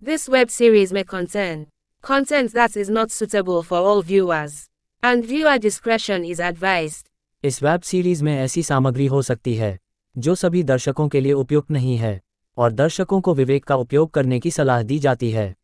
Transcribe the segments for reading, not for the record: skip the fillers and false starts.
This web series may contain content that is not suitable for all viewers, and viewer discretion is advised. इस web series में ऐसी सामग्री हो सकती है जो सभी दर्शकों के लिए उपयुक्त नहीं है और दर्शकों को विवेक का उपयोग करने की सलाह दी जाती है।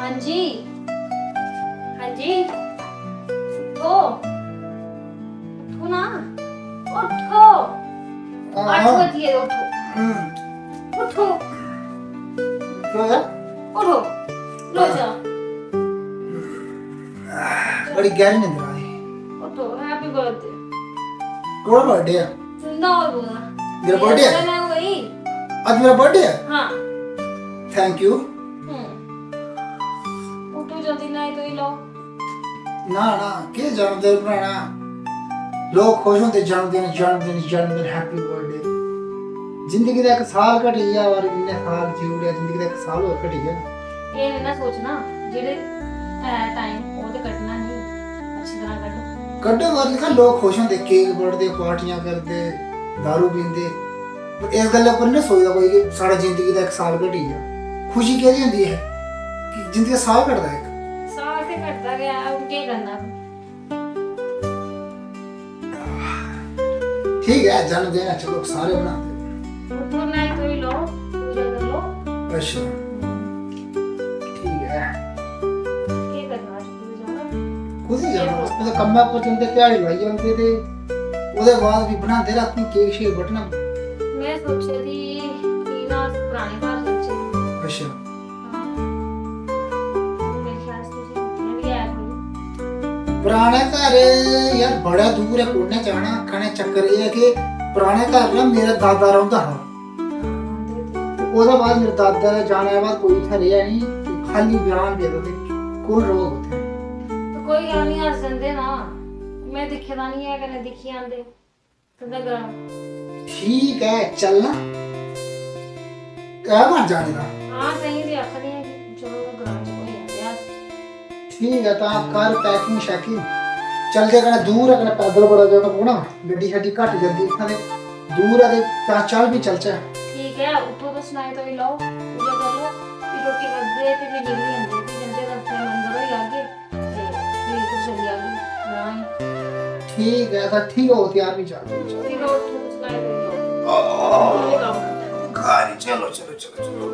हाँ जी, हाँ जी, उठो, उठो ना, उठो, 8 बजे उठो, उठो, उठो, लो जा, बड़ी गहरी नींद आ रही। उठो, हैप्पी बर्थडे। कौन बर्थडे है? जिंदा और बोलना। मेरा बर्थडे है? मैं वही। आज मेरा बर्थडे है? हाँ। Thank you. उठो जल्दी, नहीं तो ही लो। ना ना के जन्मदिन बनाना, लोग खुश होते जन्मदिन हैप्पी बर्थडे। जिंदगी का एक साल घट गया और इन्ने साल जीवड़े, जिंदगी का एक साल और घट गया। ये नहीं ना सोचना जेड़े टाइम वो तो कटना नहीं, अच्छी तरह कटो। कड्डो बार लिखा लोग खुश होते, केक बर्थडे पार्टियां करते, दारू पींदे। इस गल्ल पर नहीं सोचता कोई कि साढ़ा जिंदगी का एक साल घट गया। खुशी केदी होंदी है कि जिंदगी का साल घटदा है। साल से घटता गया, अब क्या करना। ठीक है, जन्मदिन है, चलो सारे मनाते। उठो नहीं तो ही लो, पूजा कर लो। अच्छा ठीक है, क्या करना आज पूजा ना। खुद ही जाना उसमें तो कम्मा पर चलते क्या लाई आते थे, ਉਹਦੇ ਬਾਅਦ ਵੀ ਬਣਾਉਂਦੇ ਰਾਤੀ ਕੇਕ ਸ਼ੇਕ ਬਟਨਾ। मैं सोच रही कि ना पुराने घर बच्चे। अच्छा मेरे ख्याल से मैं भी आया कोई पुराने घर यार बड़ा दूर है, कोने जाना खाने चक्कर ये है कि पुराने घर ना मेरा दादा रौंदा हा। ਉਹਦੇ ਬਾਅਦ मेरे दादा ਦੇ ਜਾਣੇ के बाद कोई इत्थै रेहा नहीं, खाली वीरान पेदा ते कौन रौग उत्थै। तो कोई गल नहीं, हस जंदे ना। मैं दिखे दा नहीं है, कने दिखी आंदे तुंदा ग्राम। ठीक है चलना क्या बन जाने का। हां सही दी आखनी है कि चलो ग्राम च कोई आंदे आ। ठीक है ता कर पैकिंग शैकिंग चलते कने दूर है, कने पैदल बड़ा जाना पौना, गड्डी शड्डी घट जांदी इत्थां ते दूर है ते चल भी चलचे। ठीक है उठो तो सुनाई तो ही लो, पूजा कर लो, फिर रोटी कर दे ते फिर निकल आंदे ते जंदे रास्ते मंदिर होई आगे ते फिर कुछ चली आगे ग्राम। ठीक है तो ठीक हो, तैयार भी चल फिर उठो तो सुनाई तो ही लो। गाड़ी चलो चलो चलो चलो।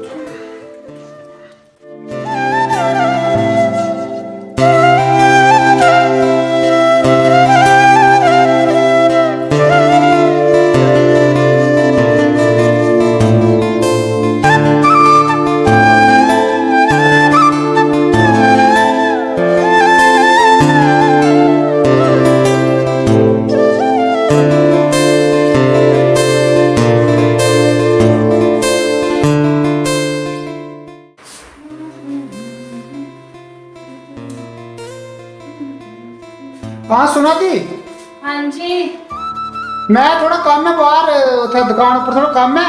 मैं थोड़ा काम है बाहर उत्थे दुकान ऊपर थोड़ा काम है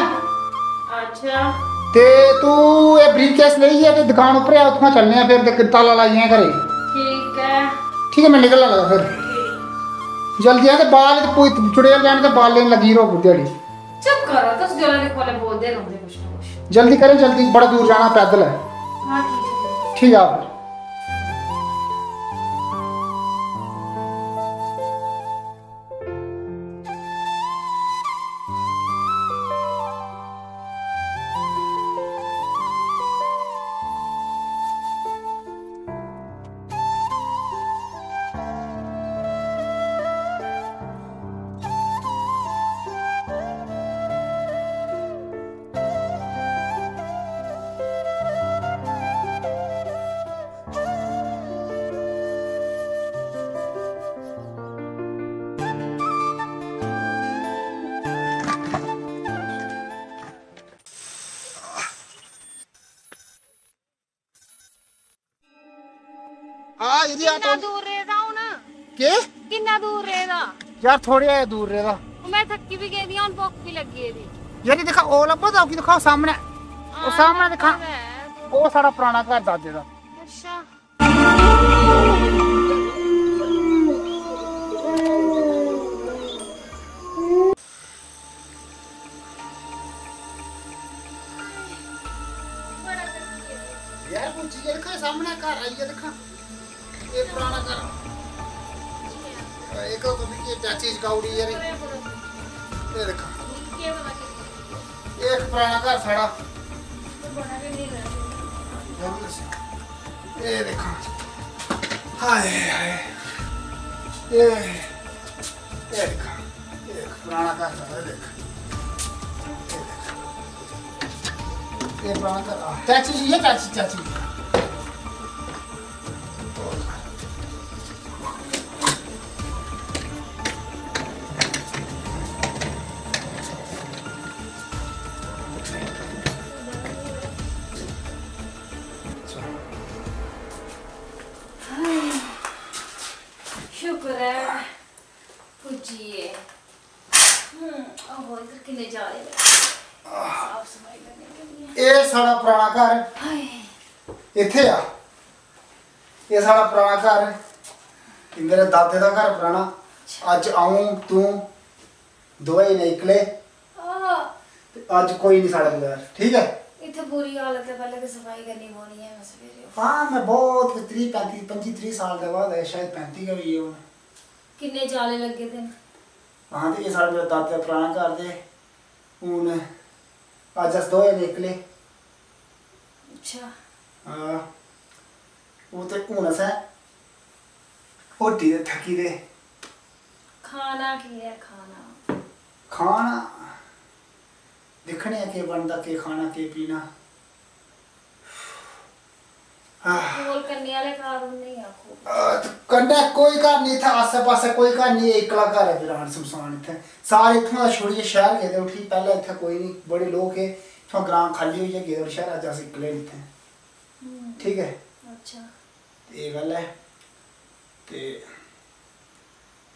अच्छा ते तू ये ब्रीफकेस लेइए ते दुकान ऊपर आ उत्थों चलने फिर ते ताला लाइए घरे ठीक है ठीक है मैं निकलने लगा फिर जल्दी आ ते बाल ते कोई चुड़ैल जाने ते बाल लेने लगी रो दिहाड़ी चुप करो तुस जोला ने कोले बोलदे रहोंदे कुछ ना कुछ जल्दी करें जल्दी बड़ा दूर जाना पैदल है हां ठीक है ठीक है आप हाँ यदि कितना दूर रहदा हूं ना के कितना दूर रहदा यार थोड़े दूर रहदा मैं थक्की भी गई दी हूं भूख भी लगी है दी यार दिखा ओ लब्बा दा की दिखाओ सामने ओ सामने दिखा ओ साड़ा पुराना घर दादे दा अच्छा यार कुछ चीजें दिखा सामने घर आई है दिखा ये पुराना घर एक तो भी चाची गाउडी यार ये देखा एक पुराना घर साड़ा ये देखा हाय हाय ये देखा एक पुराना घर साड़ा देखा ये पुराना घर चाची जी है चाची चाची शुक्र है पूजिए ओहो इधर किले जा रहे हैं साफ सफाई करने के लिए ये साड़ा पुराना घर है हाय इथे आ ये साड़ा पुराना घर है कि मेरे दादे का घर पुराना अज आऊं तू दोए निकले ते अज कोई नहीं साढ़े बगैर ठीक है इतने बुरी हालत है पहले तो सफाई करनी पौनी है बस फिर हाँ मैं बहुत 30 35 25 साल के बाद है शायद 35 का भी हूँ किन्ने जाले लगे थे हाँ तो ये साढ़े मेरे दादे का पुराना घर दे हूँ अज अस दोए निकले अच्छा हाँ वो तो हूँ अस होटी दे थकी दे खाना की है खाना खाना दिखने के बनता के खाना के पीना बोल करने वाले कारण नहीं आखो तो कन्या कोई घर नहीं था आसे पासे कोई घर नहीं एकला घर है बिरान शमशान इत्थे सारे इत्थों छोड़िए शहर गए उठी पहले इत्थे कोई नहीं बड़े लोग है इत्थों ग्राम खाली होइए गए और शहर अज अस इकले इत्थे ठीक है अच्छा ये गल है ते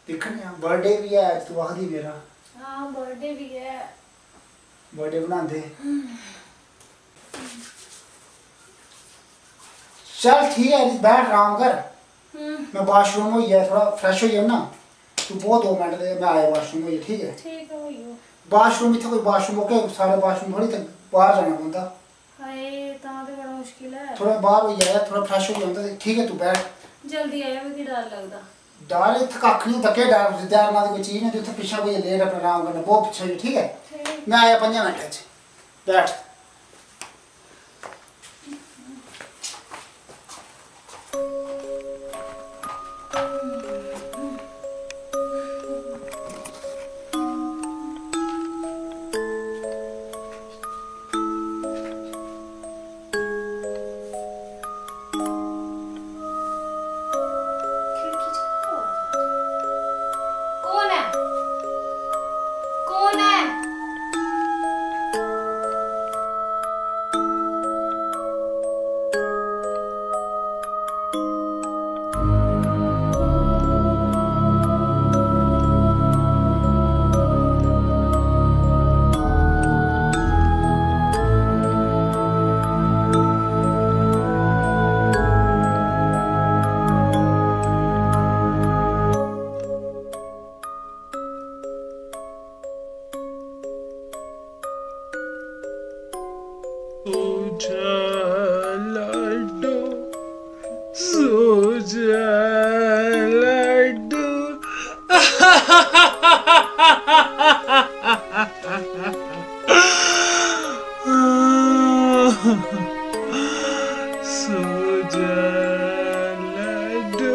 दिखने बर्थडे भी है तू आखदी मेरा हाँ बर्थडे भी है बर्थडे बनांदे चल ठीक है बैठ आराम कर मैं वॉशरूम हो गया थोड़ा फ्रेश हो गया ना तू बहुत 2 मिनट दे मैं आया वॉशरूम हो गया ठीक है ठीक है वही वॉशरूम इत्थे कोई वॉशरूम ओके सारे वॉशरूम थोड़ी तक बाहर जाना पौंदा हाय तां ते बड़ा मुश्किल है थोड़ा बाहर हो गया थोड़ा फ्रेश हो गया ठीक है तू बैठ जल्दी आया मिगी डर लगदा डाल इत्थे कक्ख नहीं धक्के डाल जिद्दार ना कोई चीज नहीं इत्थे पीछे कोई लेट अपना आराम करना बहुत पीछे होई ठीक है ठीक मैं आया 5 मिनट च बैठ खिड़की से कौन है कौन है सूजा लड्डू